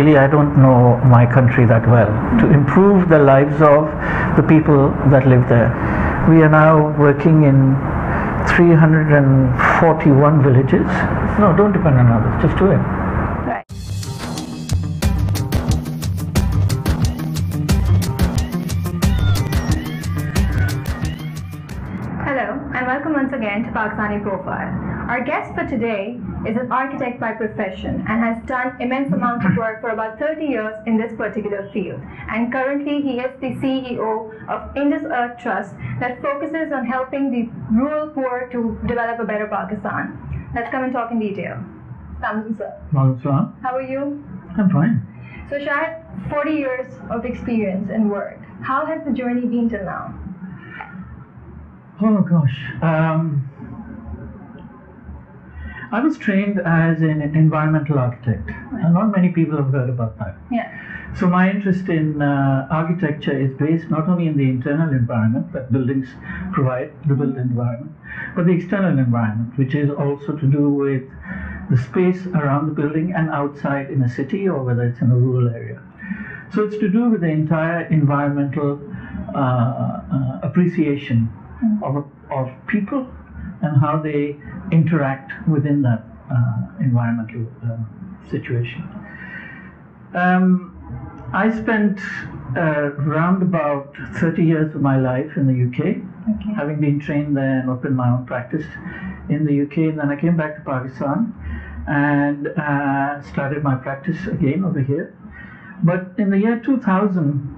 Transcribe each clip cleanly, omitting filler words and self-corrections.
really I don't know my country that well, to improve the lives of the people that live there. We are now working in 341 villages. No, don't depend on others, just do it. Right. Hello and welcome once again to Paksitani Profile. Our guest for today is an architect by profession and has done immense amount of work for about 30 years in this particular field. And currently he is the CEO of Indus Earth Trust that focuses on helping the rural poor to develop a better Pakistan. Let's come and talk in detail. Assalamualaikum, sir. Malum. How are you? I'm fine. So Shahid, 40 years of experience in work. How has the journey been till now? Oh gosh. I was trained as an environmental architect, and not many people have heard about that. Yeah. So my interest in architecture is based not only in the internal environment that buildings provide, the built environment, but the external environment, which is also to do with the space around the building and outside in a city or whether it's in a rural area. So it's to do with the entire environmental appreciation of people and how they interact within that environmental situation. I spent around about 30 years of my life in the UK, having been trained there and opened my own practice in the UK. And then I came back to Pakistan and started my practice again over here. But in the year 2000,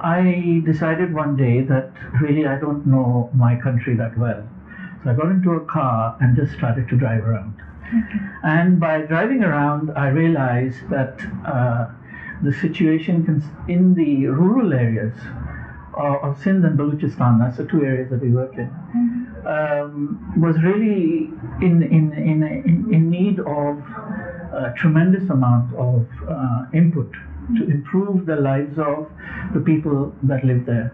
I decided one day that really I don't know my country that well. So I got into a car and just started to drive around. And by driving around, I realized that the situation in the rural areas of Sindh and Balochistan, that's the two areas that we work in, was really in need of a tremendous amount of input to improve the lives of the people that live there.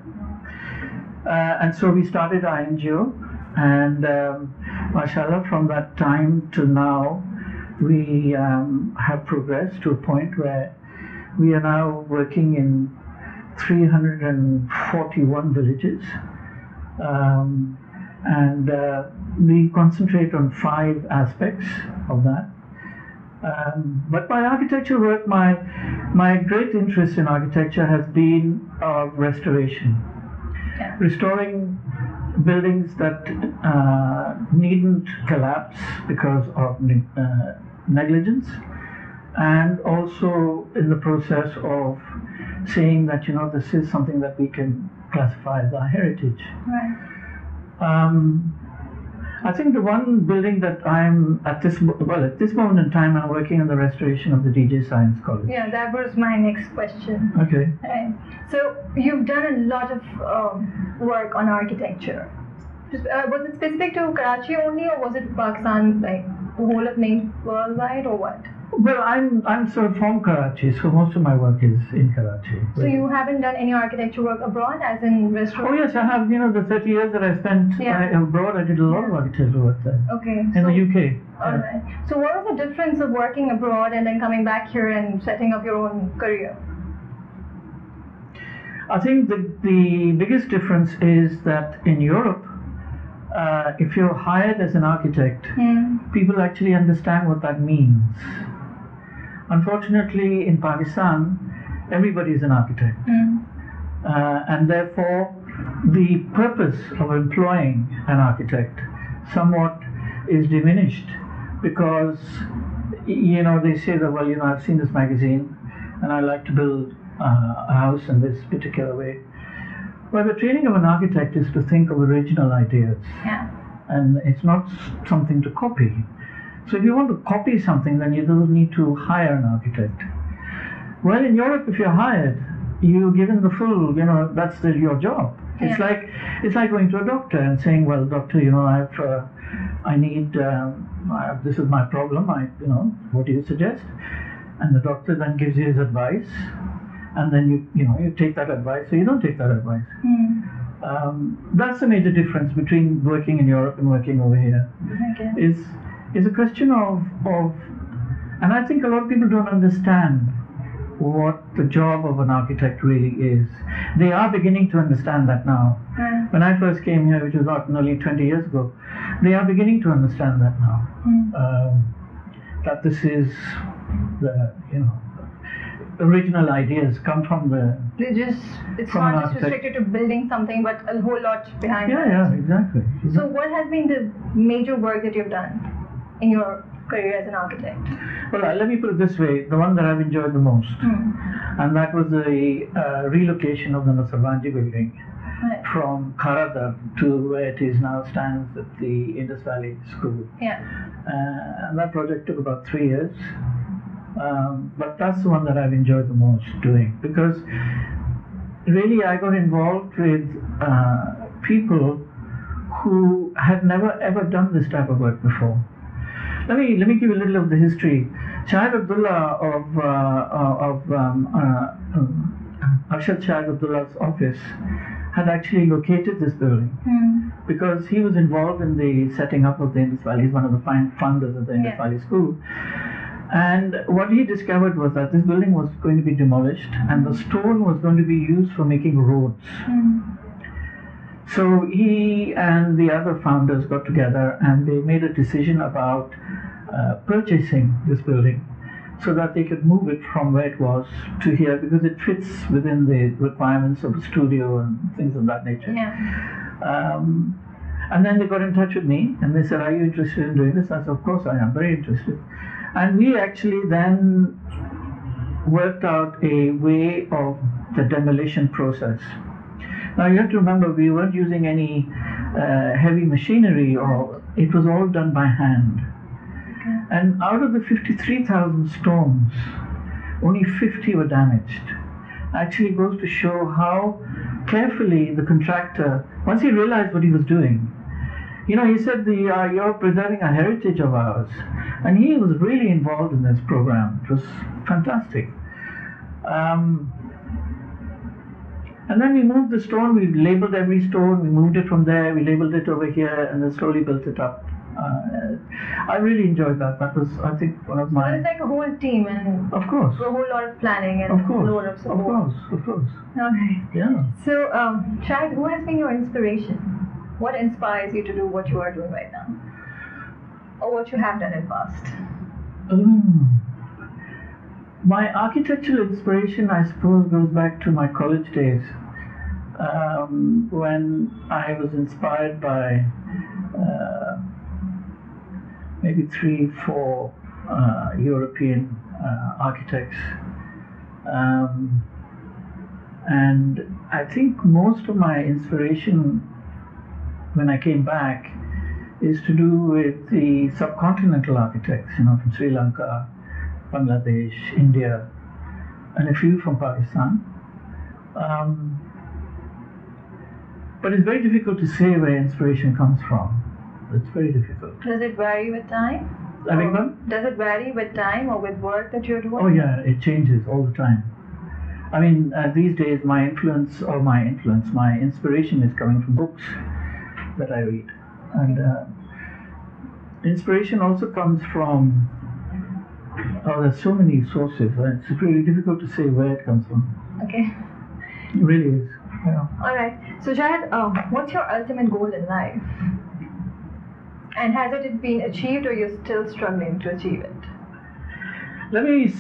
And so we started our NGO, and mashallah, from that time to now, we have progressed to a point where we are now working in 341 villages, and we concentrate on 5 aspects of that. But my architecture work, my great interest in architecture has been restoration. Restoring buildings that needn't collapse because of negligence, and also in the process of saying that, you know, this is something that we can classify as our heritage. Right. I think the one building that I'm at this moment in time, I'm working on the restoration of the DJ Science College. Yeah, that was my next question. Okay. Right. So you've done a lot of work on architecture. Was it specific to Karachi only, or was it Pakistan, like the whole of worldwide, or what? Well, I'm sort of from Karachi, so most of my work is in Karachi. So you haven't done any architecture work abroad, as in restoration? Oh yes, I have. You know, the 30 years that I spent abroad, I did a lot of architecture work there. Okay. In the UK. Alright. So what was the difference of working abroad and then coming back here and setting up your own career? I think the biggest difference is that in Europe, if you're hired as an architect, people actually understand what that means. Unfortunately, in Pakistan, everybody is an architect. And therefore, the purpose of employing an architect somewhat is diminished, because, you know, they say that, well, you know, I've seen this magazine and I like to build a house in this particular way. Well, the training of an architect is to think of original ideas. Yeah. And it's not something to copy. So if you want to copy something, then you do need to hire an architect. Well, in Europe, if you're hired, you're given the full, you know, that's your job. It's like going to a doctor and saying, well, doctor, you know, this is my problem. What do you suggest? And the doctor then gives you his advice, and then you take that advice, or you don't take that advice. That's the major difference between working in Europe and working over here. Is a question of, and I think a lot of people don't understand what the job of an architect really is. They are beginning to understand that now. When I first came here, which was not nearly 20 years ago, they are beginning to understand that now. That this is the, original ideas come from the. It's not just restricted to building something, but a whole lot behind it. Yeah, exactly. So what has been the major work that you've done in your career as an architect? Well, let me put it this way, the one that I've enjoyed the most, and that was the relocation of the Nasarbanji building from Kharadar to where it is now stands at the Indus Valley School. And that project took about 3 years. But that's the one that I've enjoyed the most doing, because really I got involved with people who had never ever done this type of work before. Let me give you a little of the history. Shahid Abdullah of Arshad Shahid Abdullah's office had actually located this building because he was involved in the setting up of the Indus Valley. He's one of the founders of the Indus Valley School. And what he discovered was that this building was going to be demolished and the stone was going to be used for making roads. So he and the other founders got together and they made a decision about purchasing this building so that they could move it from where it was to here, because it fits within the requirements of the studio and things of that nature. And then they got in touch with me and they said, "Are you interested in doing this?" I said, "Of course I am, very interested." And we actually then worked out a way of the demolition process. Now you have to remember, we weren't using any heavy machinery, or it was all done by hand. And out of the 53,000 stones, only 50 were damaged. Actually goes to show how carefully the contractor, once he realized what he was doing, he said, "You're preserving a heritage of ours." And he was really involved in this program. It was fantastic. And then we moved the stone, we labeled every stone, we moved it from there, we labeled it over here, and then slowly built it up. I really enjoyed that. That was, I think, one of my... So it's like a whole team, and of course, a whole lot of planning and of course, a lot of support. Of course. Okay. Yeah. So, Shahid, who has been your inspiration? What inspires you to do what you are doing right now? Or what you have done in the past? My architectural inspiration, I suppose, goes back to my college days, when I was inspired by maybe 3-4 European architects. And I think most of my inspiration when I came back is to do with the subcontinental architects, from Sri Lanka, Bangladesh, India, and a few from Pakistan. But it's very difficult to say where inspiration comes from. It's very difficult. Does it vary with time? I beg pardon? Does it vary with time or with work that you're doing? Oh yeah, it changes all the time. I mean, these days my inspiration is coming from books that I read. And inspiration also comes from, there's so many sources. It's really difficult to say where it comes from. Okay. It really is. Yeah. Alright. So Shahid, what's your ultimate goal in life? And has it been achieved, or you're still struggling to achieve it? Let me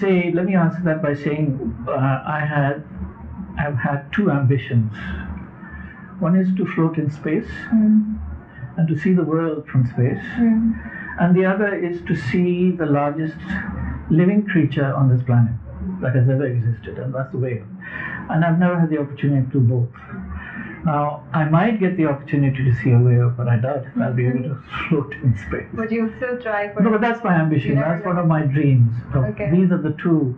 answer that by saying I've had 2 ambitions. One is to float in space and to see the world from space. And the other is to see the largest living creature on this planet that has ever existed, and that's the whale. And I've never had the opportunity to do both. Now, I might get the opportunity to see a whale, but I doubt if I'll be able to float in space. But you'll still try for No, but that's my ambition. That's one of my dreams. So okay. These are the 2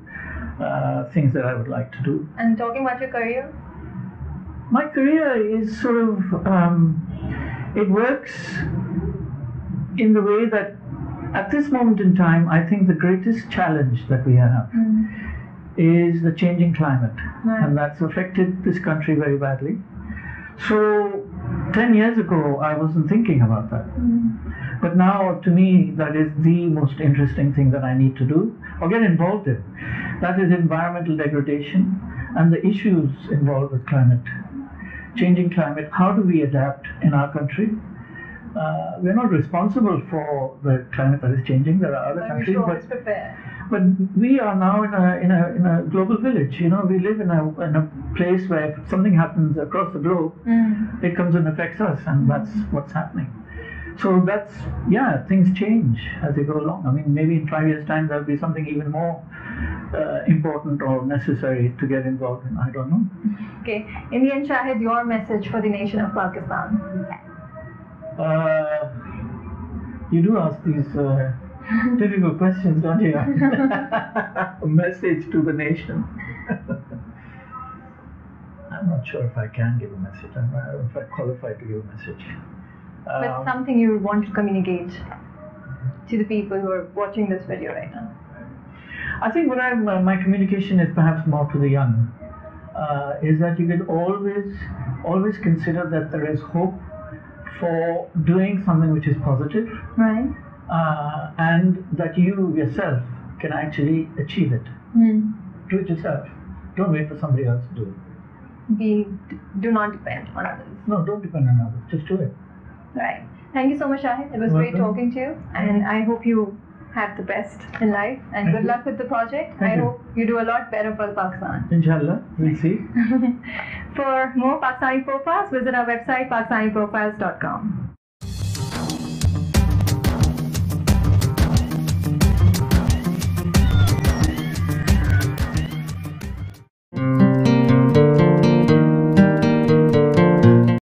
things that I would like to do. And talking about your career? My career is sort of, it works in the way that at this moment in time, I think the greatest challenge that we have is the changing climate. And that's affected this country very badly. So 10 years ago, I wasn't thinking about that. But now, to me, that is the most interesting thing that I need to do or get involved in. That is environmental degradation and the issues involved with climate. Changing climate, how do we adapt in our country? We're not responsible for the climate that is changing. There are other countries, but we are now in a global village. You know, we live in a place where if something happens across the globe, it comes and affects us, and that's what's happening. So that's, yeah, things change as they go along. I mean, maybe in 5 years' time there'll be something even more important or necessary to get involved in. I don't know. Okay. In the end, Shahid, your message for the nation of Pakistan. You do ask these difficult questions, don't you? A message to the nation. I'm not sure if I can give a message. I'm not if I'm qualified to give a message. But something you want to communicate to the people who are watching this video right now. I think what my communication is perhaps more to the young, is that you can always consider that there is hope for doing something which is positive, right? And that you yourself can actually achieve it. Do it yourself. Don't wait for somebody else to do it. Do not depend on others. No, don't depend on others. Just do it. Right. Thank you so much, Shahid. It was great talking to you, and I hope you have the best in life, and good luck with the project. I hope you do a lot better for Pakistan. Inshallah, we'll see. For more Pakistani profiles, visit our website pakistaniprofiles.com.